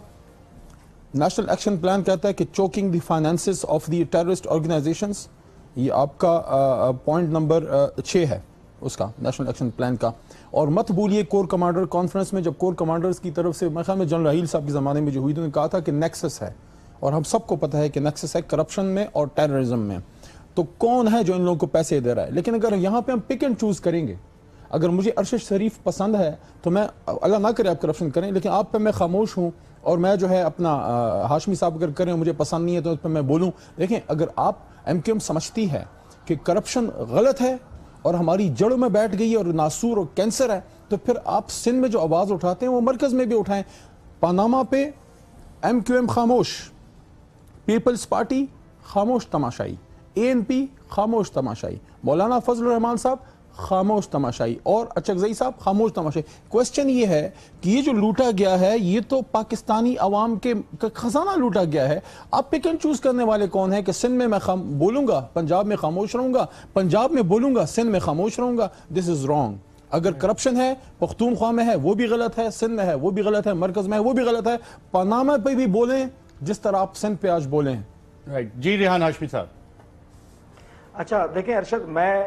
نیشنل ایکشن پلان کہتا ہے کہ choking the finances of the terrorist organisations, یہ آپ کا پوائنٹ نمبر 6 ہے اس کا نیشنل ایکشن پلان کا. اور مت بولیے کور کمانڈر کانفرنس میں جب کور کمانڈرز کی طرف سے, میں خیال میں جنرل راحیل صاحب کے زمانے میں جو ہوئی, انہوں نے کہا تھا کہ نیکسس ہے, اور ہم سب کو پتہ ہے کہ نیکسس ہے کرپشن میں اور ٹیررزم میں. تو کون ہے جو ان لوگوں کو پیسے دے رہا ہے؟ لیکن اگر یہاں پہ ہم پک اینڈ چوز کریں گے, اگر مجھے ارشد شریف پسند ہے تو میں اللہ نہ کرے آپ کرپشن کریں، لیکن آپ پہ میں خاموش ہوں، اور میں جو ہے اپنا ہاشمی صاحب اگر کریں مجھے پسند نہیں ہے تو اس پہ میں بولوں۔ دیکھیں اگر آپ ایم کیو ایم سمجھتی ہے کہ کرپشن غلط ہے اور ہماری جڑوں میں بیٹھ گئی ہے اور ناسور اور کینسر ہے، تو پھر آپ سندھ میں جو آواز اٹھاتے ہیں وہ مرکز میں بھی اٹھائیں۔ پاناما پہ ایم کیو ایم خاموش، پیپلز پارٹی خاموش تماشائی، اے این پی خاموش تماشائی، مولانا فضل الرحمان صاحب خاموش تماشائی، اور اچکزئی صاحب خاموش تماشائی۔ کوسچن یہ ہے کہ یہ جو لوٹا گیا ہے یہ تو پاکستانی عوام کے خزانہ لوٹا گیا ہے۔ آپ پک اینڈ چوز کرنے والے کون ہیں کہ سندھ میں بولوں گا، پنجاب میں خاموش رہوں گا، پنجاب میں بولوں گا، سندھ میں خاموش رہوں گا۔ دس از رانگ۔ اگر کرپشن ہے پختونخوا میں ہے وہ بھی غلط ہے، سندھ میں ہے وہ بھی غلط ہے، مرکز میں ہے وہ بھی غلط ہے، پاناما پہ بھی بولیں جس طرح آپ سندھ پہ آج بولیں۔ جی ریحان ہاشمی صاحب۔ اچھا دیکھیں ارشد، میں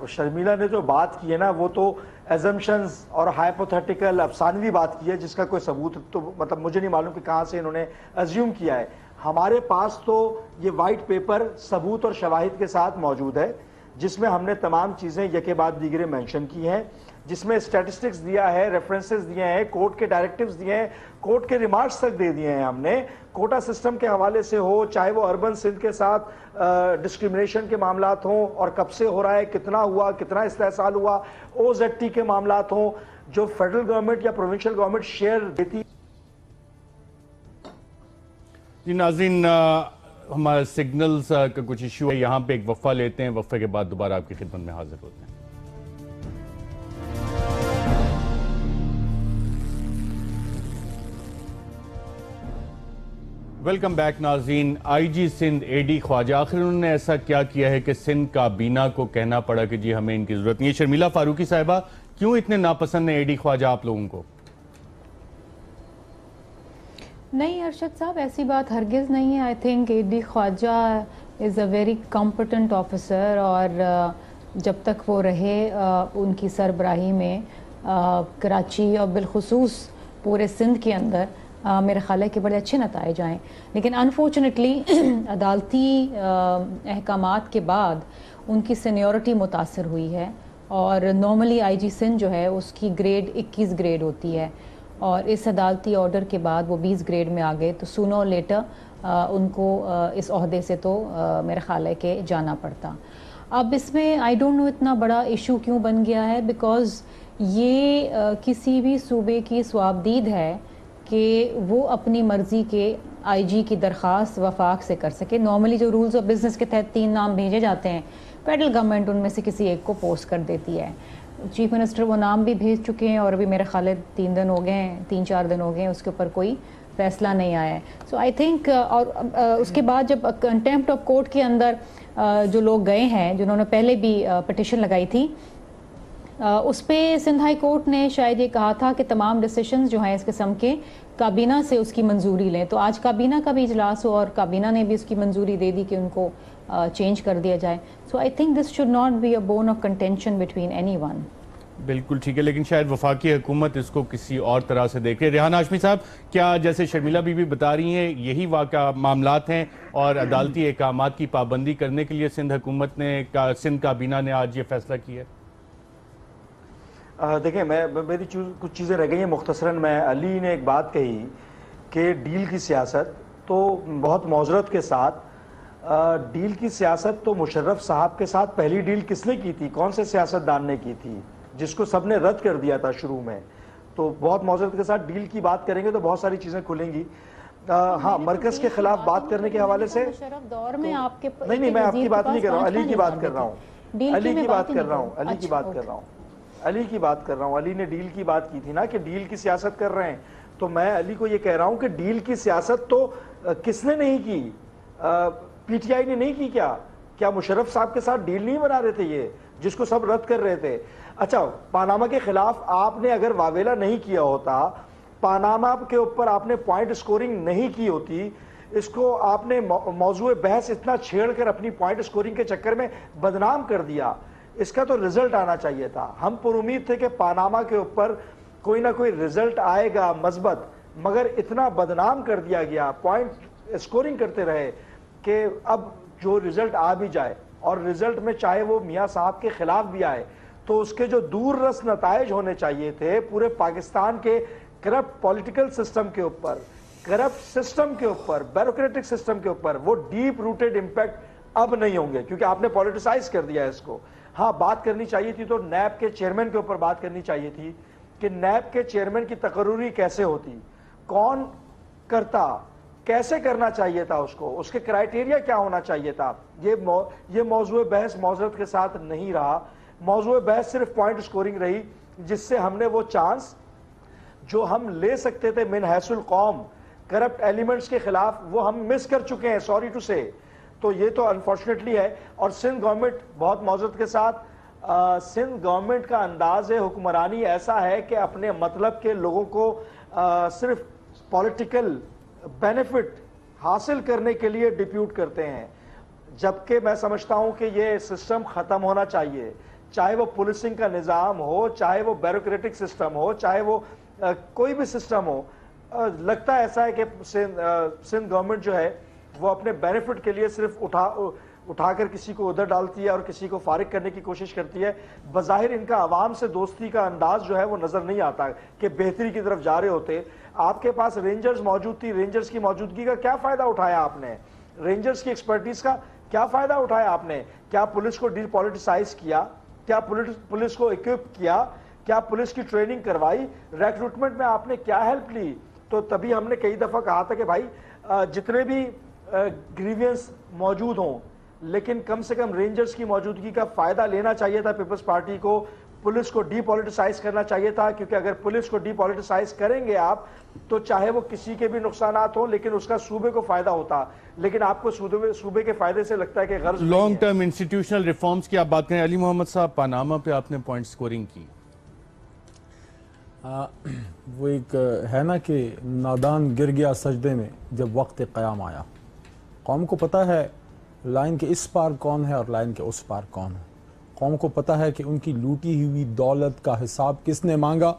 شرمیلا نے جو بات کی ہے نا وہ تو ایزمپشنز اور ہائپوتھیٹیکل افسانوی بات کی ہے جس کا کوئی ثبوت تو مطلب مجھے نہیں معلوم کہ کہاں سے انہوں نے ایزیوم کیا ہے۔ ہمارے پاس تو یہ وائٹ پیپر ثبوت اور شواہد کے ساتھ موجود ہے جس میں ہم نے تمام چیزیں یکے بعد دیگرے مینشن کی ہیں، جس میں اسٹیٹسٹکس دیا ہے، ریفرنسز دیے ہیں، کورٹ کے ڈائریکٹیوز دیے ہیں، کورٹ کے ریمارکس تک دے دیے ہیں ہم نے، کوٹا سسٹم کے حوالے سے ہو، چاہے وہ اربن سندھ کے ساتھ ڈسکریمنیشن کے معاملات ہوں اور کب سے ہو رہا ہے، کتنا ہوا، کتنا استحصال ہوا، او زیڈ ٹی کے معاملات ہوں، جو فیڈرل گورنمنٹ یا پروونشل گورنمنٹ شیئر دیتی۔ جی ناظرین، ہمارے سگنلز کا کچھ ایشو ہے، یہاں پہ ایک وقفہ لیتے ہیں، وقفے کے بعد دوبارہ آپ کی خدمت میں حاضر ہوتے ہیں۔ ویلکم بیک ناظرین۔ آئی جی سندھ اے ڈی خواجہ، آخر انہوں نے ایسا کیا کیا ہے کہ سندھ کابینہ کو کہنا پڑا کہ جی ہمیں ان کی ضرورت نہیں ہے؟ شرمیلا فاروقی صاحبہ، کیوں اتنے ناپسند ہیں اے ڈی خواجہ آپ لوگوں کو؟ نہیں ارشد صاحب، ایسی بات ہرگز نہیں ہے۔ I think A D Khawaja is a very competent officer, اور جب تک وہ رہے ان کی سربراہی میں کراچی اور بالخصوص پورے سندھ کے اندر میرے خیال ہے کہ بڑے اچھے نتائج آئیں، لیکن انفارچونیٹلی عدالتی احکامات کے بعد ان کی سینیورٹی متاثر ہوئی ہے، اور نارملی آئی جی سندھ جو ہے اس کی گریڈ 21 گریڈ ہوتی ہے، اور اس عدالتی آرڈر کے بعد وہ 20 گریڈ میں آ گئے، تو سونر اور لیٹر ان کو اس عہدے سے تو میرے خیال ہے کہ جانا پڑتا۔ اب اس میں آئی ڈونٹ نو اتنا بڑا ایشو کیوں بن گیا ہے، بیکاز یہ کسی بھی صوبے کی صوابدید ہے کہ وہ اپنی مرضی کے آئی جی کی درخواست وفاق سے کر سکے۔ نارملی جو رولز آف بزنس کے تحت 3 نام بھیجے جاتے ہیں، فیڈرل گورنمنٹ ان میں سے کسی ایک کو پوسٹ کر دیتی ہے۔ چیف منسٹر وہ نام بھی بھیج چکے ہیں، اور ابھی میرے خیال ہے 3 دن ہو گئے ہیں، 3-4 دن ہو گئے ہیں، اس کے اوپر کوئی فیصلہ نہیں آیا ہے۔ سو آئی تھنک، اور اس کے بعد جب کنٹیمپٹ آف کورٹ کے اندر جو لوگ گئے ہیں جنہوں نے پہلے بھی پٹیشن لگائی تھی، اس پہ سندھ ہائی کورٹ نے شاید یہ کہا تھا کہ تمام ڈیسیشنز جو ہیں اس قسم کے کابینہ سے اس کی منظوری لیں، تو آج کابینہ کا بھی اجلاس ہو اور کابینہ نے بھی اس کی منظوری دے دی کہ ان کو چینج کر دیا جائے۔ So I think this should not be a bone of contention between anyone. بالکل ٹھیک ہے، لیکن شاید وفاقی حکومت اس کو کسی اور طرح سے دیکھ رہے۔ ریحان ہاشمی صاحب، کیا جیسے شرمیلا بی بی بتا رہی ہیں یہی واقعہ معاملات ہیں اور عدالتی احکامات کی پابندی کرنے کے لیے سندھ حکومت نے، سندھ کابینہ نے آج یہ فیصلہ کیا ہے؟ دیکھیں، میری کچھ چیزیں رہ گئی ہیں مختصراً۔ میں علی نے ایک بات کہی کہ ڈیل کی سیاست، تو بہت معذرت کے ساتھ ڈیل کی سیاست تو مشرف صاحب کے ساتھ پہلی ڈیل کس نے کی تھی؟ کون سے سیاستدان نے کی تھی جس کو سب نے رد کر دیا تھا شروع میں؟ تو بہت معذرت کے ساتھ ڈیل کی بات کریں گے تو بہت ساری چیزیں کھلیں گی۔ ہاں، مرکز کے خلاف بات کرنے کے حوالے سے نہیں، میں آپ کی بات نہیں کر رہا ہوں، علی کی بات کر رہا ہوں، علی کی بات کر رہا ہوں، علی کی بات کر رہا ہوں، علی کی بات کر رہا ہوں۔ علی نے ڈیل کی بات کی تھی نا کہ ڈیل کی سیاست کر رہے ہیں، تو میں علی کو یہ کہہ رہا ہوں کہ ڈیل کی سیاست تو کس نے نہیں کی؟ پی ٹی آئی نے نہیں کی؟ کیا مشرف صاحب کے ساتھ ڈیل نہیں بنا رہے تھے یہ جس کو سب رد کر رہے تھے؟ اچھا، پاناما کے خلاف آپ نے اگر واویلا نہیں کیا ہوتا، پاناما کے اوپر آپ نے پوائنٹ سکورنگ نہیں کی ہوتی، اس کو آپ نے موضوع بحث اتنا چھیڑ کر اپنی پوائنٹ سکورنگ کے چکر میں بدنام کر دیا، اس کا تو رزلٹ آنا چاہیے تھا۔ ہم پر امید تھے کہ پاناما کے اوپر کوئی نہ کوئی رزلٹ آئے گا مثبت، مگر اتنا بدنام کر دیا گیا، پوائنٹ سکورنگ کرتے رہے کہ اب جو رزلٹ آ بھی جائے، اور رزلٹ میں چاہے وہ میاں صاحب کے خلاف بھی آئے، تو اس کے جو دور رس نتائج ہونے چاہیے تھے پورے پاکستان کے کرپٹ پولیٹیکل سسٹم کے اوپر، کرپٹ سسٹم کے اوپر، بیوروکریٹک سسٹم کے اوپر، وہ ڈیپ روٹڈ امپیکٹ اب نہیں ہوں گے کیونکہ آپ نے پولیٹیسائز کر دیا ہے اس کو. ہاں بات کرنی چاہیے تھی تو نیب کے چیئرمین کے اوپر بات کرنی چاہیے تھی کہ نیب کے چیئرمین کی تقرری کیسے ہوتی، کون کرتا، کیسے کرنا چاہیے تھا اس کو، اس کے کرائیٹیریا کیا ہونا چاہیے تھا. یہ موضوع بحث معذرت کے ساتھ نہیں رہا. موضوع بحث صرف پوائنٹ سکورنگ رہی جس سے ہم نے وہ چانس جو ہم لے سکتے تھے من حیث القوم کرپٹ ایلیمنٹس کے خلاف وہ ہم مس کر چکے ہیں، سوری ٹو سے. تو یہ تو انفارچونیٹلی ہے. اور سندھ گورنمنٹ بہت معذرت کے ساتھ سندھ گورنمنٹ کا انداز حکمرانی ایسا ہے کہ اپنے مطلب کے لوگوں کو صرف پولیٹیکل بینیفٹ حاصل کرنے کے لیے ڈپیوٹ کرتے ہیں، جبکہ میں سمجھتا ہوں کہ یہ سسٹم ختم ہونا چاہیے. چاہے وہ پولیسنگ کا نظام ہو، چاہے وہ بیوروکریٹک سسٹم ہو، چاہے وہ کوئی بھی سسٹم ہو. لگتا ہے ایسا ہے کہ سندھ گورنمنٹ جو ہے وہ اپنے بینیفٹ کے لیے صرف اٹھا کر کسی کو ادھر ڈالتی ہے اور کسی کو فارغ کرنے کی کوشش کرتی ہے. بظاہر ان کا عوام سے دوستی کا انداز جو ہے وہ نظر نہیں آتا کہ بہتری کی طرف جا رہے ہوتے. آپ کے پاس رینجرز موجود تھی، رینجرز کی موجودگی کا کیا فائدہ اٹھایا آپ نے؟ رینجرز کی ایکسپرٹیز کا کیا فائدہ اٹھایا آپ نے؟ کیا پولیس کو ڈی پولیٹیسائز کیا؟ کیا پولیس کو اکوپ کیا؟ کیا پولیس کی ٹریننگ کروائی؟ ریکروٹمنٹ میں آپ نے کیا ہیلپ لی؟ تو تبھی ہم نے کئی دفعہ کہا تھا کہ بھائی جتنے بھی گریوینس موجود ہوں لیکن کم سے کم رینجرز کی موجودگی کا فائدہ لینا چاہیے تھا پیپلز پارٹی کو. پولیس کو ڈی پولیٹیسائز کرنا چاہیے تھا کیونکہ اگر پولیس کو ڈی پولیٹیسائز کریں گے آپ تو چاہے وہ کسی کے بھی نقصانات ہوں لیکن اس کا صوبے کو فائدہ ہوتا. لیکن آپ کو صوبے کے فائدے سے لگتا ہے کہ غرض لانگ ٹرم انسٹیٹیوشنل ریفارمز کی آپ بات کریں. علی محمد صاحب، پاناما پہ آپ نے پوائنٹ سکورنگ کی. وہ ایک ہے نا کہ نادان گر گیا سجدے میں جب وقت قیام آیا. قوم کو پتہ ہے لائن کے اس پار کون ہے اور لائن کے اس پار کون ہے. قوم کو پتہ ہے کہ ان کی لوٹی ہوئی دولت کا حساب کس نے مانگا،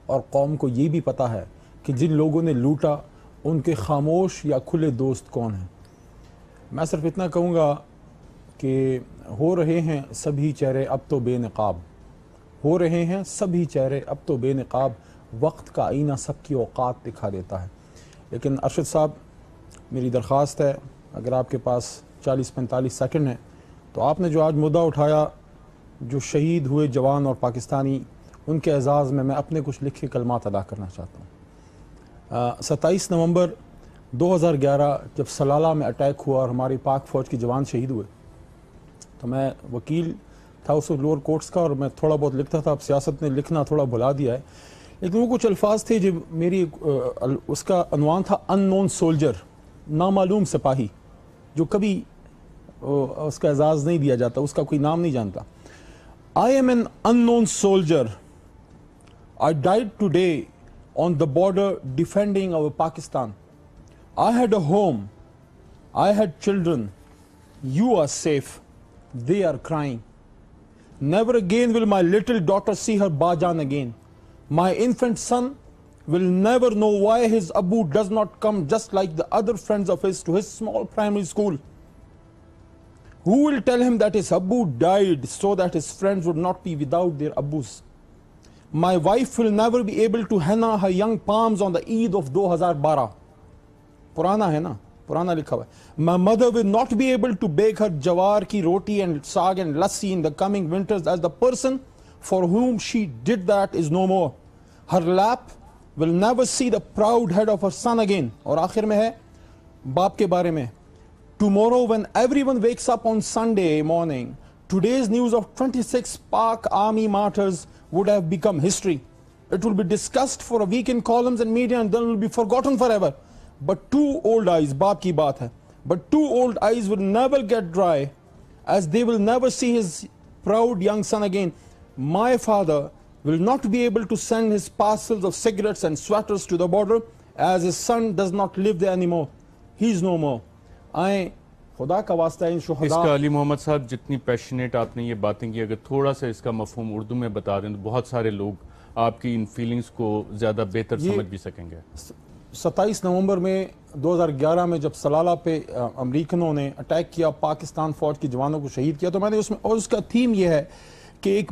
اور قوم کو یہ بھی پتہ ہے کہ جن لوگوں نے لوٹا ان کے خاموش یا کھلے دوست کون ہیں. میں صرف اتنا کہوں گا کہ ہو رہے ہیں سبھی چہرے اب تو بے نقاب، ہو رہے ہیں سبھی چہرے اب تو بے نقاب، وقت کا آئینہ سب کی اوقات دکھا دیتا ہے. لیکن ارشد صاحب، میری درخواست ہے اگر آپ کے پاس 40-45 سیکنڈ ہیں تو آپ نے جو آج مدعا اٹھایا، جو شہید ہوئے جوان اور پاکستانی، ان کے اعزاز میں اپنے کچھ لکھے کلمات ادا کرنا چاہتا ہوں. 27 نومبر 2011 جب سلالہ میں اٹیک ہوا اور ہماری پاک فوج کے جوان شہید ہوئے تو میں وکیل تھا اس وقت لوور کورٹس کا اور میں تھوڑا بہت لکھتا تھا. اب سیاست نے لکھنا تھوڑا بھلا دیا ہے، لیکن وہ کچھ الفاظ تھے جو میری اس کا عنوان تھا ان نون سولجر، نامعلوم سپاہی، جو کبھی اس کا اعزاز نہیں دیا جاتا، اس کا کوئی نام نہیں جانتا. I am an unknown soldier. I died today on the border defending our Pakistan. I had a home. I had children. You are safe. They are crying. Never again will my little daughter see her Bajan again. My infant son will never know why his Abu does not come just like the other friends of his to his small primary school. Who will tell him that his Abu died so that his friends would not be without their Abus? My wife will never be able to henna her young palms on the Eid of 2012. Purana hai na? Purana likha hua hai. My mother will not be able to bake her jawar ki roti and saag and lassi in the coming winters as the person for whom she did that is no more. Her lap will never see the proud head of her son again. اور آخر میں ہے باپ کے بارے میں. Tomorrow when everyone wakes up on Sunday morning, today's news of 26 Pak army martyrs would have become history. It will be discussed for a week in columns and media and then will be forgotten forever. But two old eyes, baap ki baat hai, but two old eyes will never get dry as they will never see his proud young son again. My father will not be able to send his parcels of cigarettes and sweaters to the border as his son does not live there anymore. He is no more. آئیں خدا کا واسطہ ان شہداء. اس کا علی محمد صاحب جتنی passionate آپ نے یہ باتیں کی، اگر تھوڑا سا اس کا مفہوم اردو میں بتا دیں تو بہت سارے لوگ آپ کی ان فیلنگز کو زیادہ بہتر سمجھ بھی سکیں گے. 27 نومبر میں 2011 میں جب سلالہ پہ امریکنوں نے اٹیک کیا، پاکستان فوج کے جوانوں کو شہید کیا، تو میں نے اس میں، اور اس کا تھیم یہ ہے کہ ایک